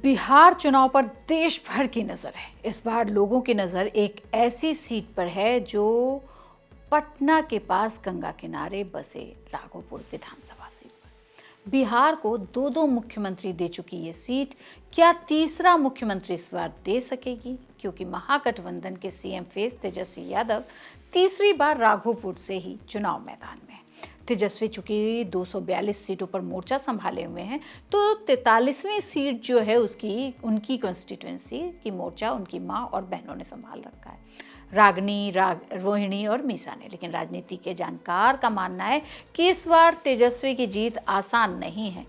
बिहार चुनाव पर देश भर की नज़र है। इस बार लोगों की नज़र एक ऐसी सीट पर है जो पटना के पास गंगा किनारे बसे राघोपुर विधानसभा सीट पर। बिहार को दो दो मुख्यमंत्री दे चुकी ये सीट क्या तीसरा मुख्यमंत्री इस बार दे सकेगी? क्योंकि महागठबंधन के सीएम फेस तेजस्वी यादव तीसरी बार राघोपुर से ही चुनाव मैदान में। तेजस्वी चूंकि 242 सीटों पर मोर्चा संभाले हुए हैं, तो 43वीं सीट जो है उसकी उनकी कॉन्स्टिट्यूएंसी की मोर्चा उनकी मां और बहनों ने संभाल रखा है, रागनी, रोहिणी और मीसा ने। लेकिन राजनीति के जानकार का मानना है कि इस बार तेजस्वी की जीत आसान नहीं है,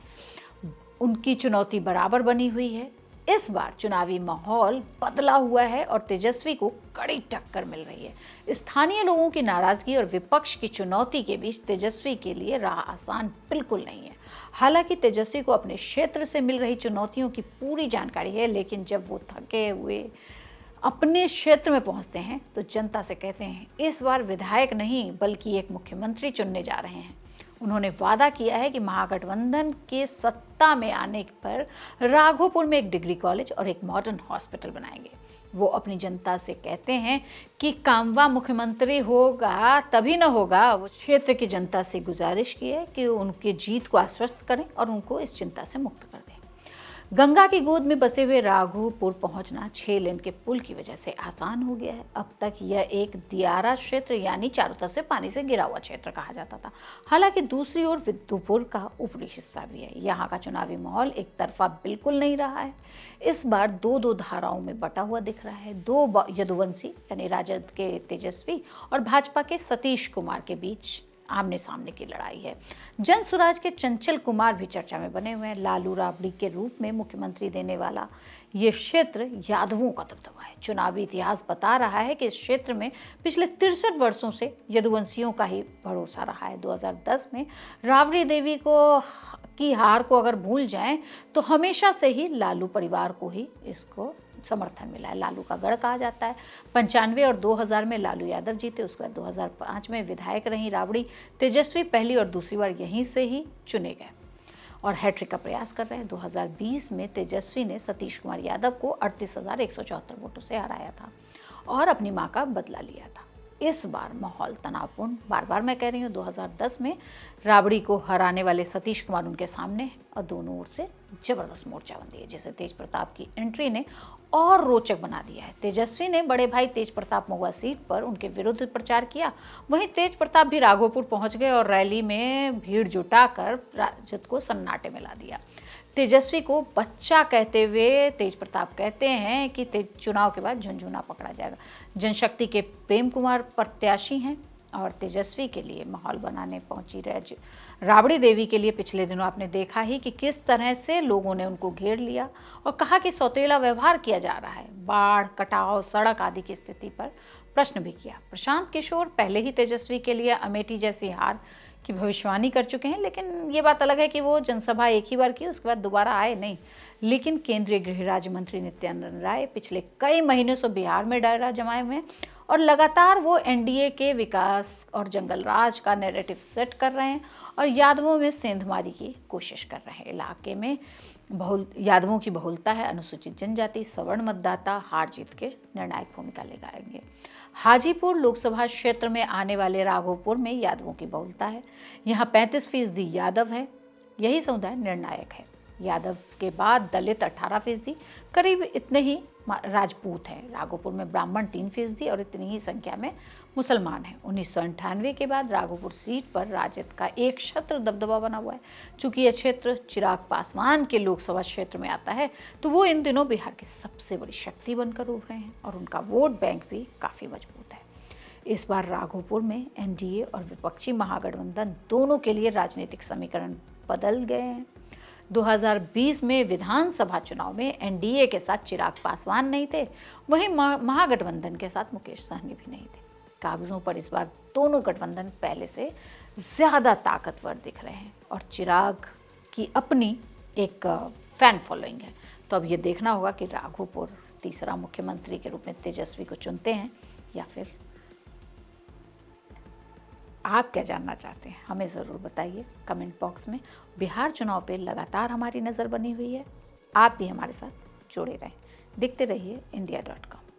उनकी चुनौती बराबर बनी हुई है। इस बार चुनावी माहौल बदला हुआ है और तेजस्वी को कड़ी टक्कर मिल रही है। स्थानीय लोगों की नाराजगी और विपक्ष की चुनौती के बीच तेजस्वी के लिए राह आसान बिल्कुल नहीं है। हालांकि तेजस्वी को अपने क्षेत्र से मिल रही चुनौतियों की पूरी जानकारी है, लेकिन जब वो थके हुए अपने क्षेत्र में पहुंचते हैं तो जनता से कहते हैं इस बार विधायक नहीं बल्कि एक मुख्यमंत्री चुनने जा रहे हैं। उन्होंने वादा किया है कि महागठबंधन के सत्ता में आने पर राघोपुर में एक डिग्री कॉलेज और एक मॉडर्न हॉस्पिटल बनाएंगे। वो अपनी जनता से कहते हैं कि कामवा मुख्यमंत्री होगा तभी न होगा। वो क्षेत्र की जनता से गुजारिश की है कि उनकी जीत को आश्वस्त करें और उनको इस चिंता से मुक्त कर दें। गंगा की गोद में बसे हुए राघोपुर पहुंचना 6 लेन के पुल की वजह से आसान हो गया है। अब तक यह एक दियारा क्षेत्र यानी चारों तरफ से पानी से घिरा हुआ क्षेत्र कहा जाता था। हालांकि दूसरी ओर विद्युपुर का ऊपरी हिस्सा भी है। यहाँ का चुनावी माहौल एक तरफा बिल्कुल नहीं रहा है। इस बार दो दो धाराओं में बटा हुआ दिख रहा है। दो यदुवंशी यानी राजद के तेजस्वी और भाजपा के सतीश कुमार के बीच आमने सामने की लड़ाई है। जन स्वराज के चंचल कुमार भी चर्चा में बने हुए हैं। लालू राबड़ी के रूप में मुख्यमंत्री देने वाला ये क्षेत्र यादवों का दबदबा है। चुनावी इतिहास बता रहा है कि इस क्षेत्र में पिछले 63 वर्षों से यदुवंशियों का ही भरोसा रहा है। 2010 में राबड़ी देवी की हार को अगर भूल जाएं तो हमेशा से ही लालू परिवार को ही इसको समर्थन मिला है। लालू का गढ़ कहा जाता है। 95 और 2000 में लालू यादव जीते। उसके बाद 2005 में विधायक रही राबड़ी। तेजस्वी पहली और दूसरी बार यहीं से ही चुने गए और हैट्रिक का प्रयास कर रहे हैं। 2020 में तेजस्वी ने सतीश कुमार यादव को 38,174 वोटों से हराया था और अपनी मां का बदला लिया था। इस बार माहौल तनावपूर्ण, बार बार मैं कह रही हूँ। 2010 में राबड़ी को हराने वाले सतीश कुमार उनके सामने हैं और दोनों ओर से जबरदस्त मोर्चाबंदी है, जिसे तेज प्रताप की एंट्री ने और रोचक बना दिया है। तेजस्वी ने बड़े भाई तेज प्रताप महुआ सीट पर उनके विरुद्ध प्रचार किया। वहीं तेज प्रताप भी राघोपुर पहुंच गए और रैली में भीड़ जुटाकर राजद को सन्नाटे में ला दिया। तेजस्वी को बच्चा कहते हुए तेज प्रताप कहते हैं कि चुनाव के बाद झुनझुना पकड़ा जाएगा। जनशक्ति के प्रेम कुमार प्रत्याशी हैं और तेजस्वी के लिए माहौल बनाने पहुंची राबड़ी देवी के लिए पिछले दिनों आपने देखा ही कि किस तरह से लोगों ने उनको घेर लिया और कहा कि सौतेला व्यवहार किया जा रहा है। बाढ़, कटाव, सड़क आदि की स्थिति पर प्रश्न भी किया। प्रशांत किशोर पहले ही तेजस्वी के लिए अमेठी जैसी हार की भविष्यवाणी कर चुके हैं, लेकिन ये बात अलग है कि वो जनसभा एक ही बार की, उसके बाद दोबारा आए नहीं। लेकिन केंद्रीय गृह राज्य मंत्री नित्यानंद राय पिछले कई महीनों से बिहार में डेरा जमाए हुए हैं और लगातार वो एनडीए के विकास और जंगल राज का नैरेटिव सेट कर रहे हैं और यादवों में सेंधमारी की कोशिश कर रहे हैं। इलाके में यादवों की बहुलता है। अनुसूचित जनजाति, सवर्ण मतदाता हार जीत के निर्णायक भूमिका निभाएंगे। हाजीपुर लोकसभा क्षेत्र में आने वाले राघोपुर में यादवों की बहुलता है। यहाँ 35% यादव है। यही समुदाय निर्णायक है। यादव के बाद दलित 18%, करीब इतने ही राजपूत हैं। राघोपुर में ब्राह्मण 3% और इतनी ही संख्या में मुसलमान हैं। 1998 के बाद राघोपुर सीट पर राजद का एक क्षेत्र दबदबा बना हुआ है। चूंकि यह क्षेत्र चिराग पासवान के लोकसभा क्षेत्र में आता है, तो वो इन दिनों बिहार की सबसे बड़ी शक्ति बनकर उभ रहे हैं और उनका वोट बैंक भी काफ़ी मजबूत है। इस बार राघोपुर में एनडीए और विपक्षी महागठबंधन दोनों के लिए राजनीतिक समीकरण बदल गए हैं। 2020 में विधानसभा चुनाव में एनडीए के साथ चिराग पासवान नहीं थे, वहीं महागठबंधन के साथ मुकेश सहनी भी नहीं थे। कागजों पर इस बार दोनों गठबंधन पहले से ज़्यादा ताकतवर दिख रहे हैं और चिराग की अपनी एक फैन फॉलोइंग है। तो अब ये देखना होगा कि राघोपुर तीसरा मुख्यमंत्री के रूप में तेजस्वी को चुनते हैं या फिर आप क्या जानना चाहते हैं हमें ज़रूर बताइए कमेंट बॉक्स में। बिहार चुनाव पे लगातार हमारी नज़र बनी हुई है। आप भी हमारे साथ जुड़े रहें। देखते रहिए India.com।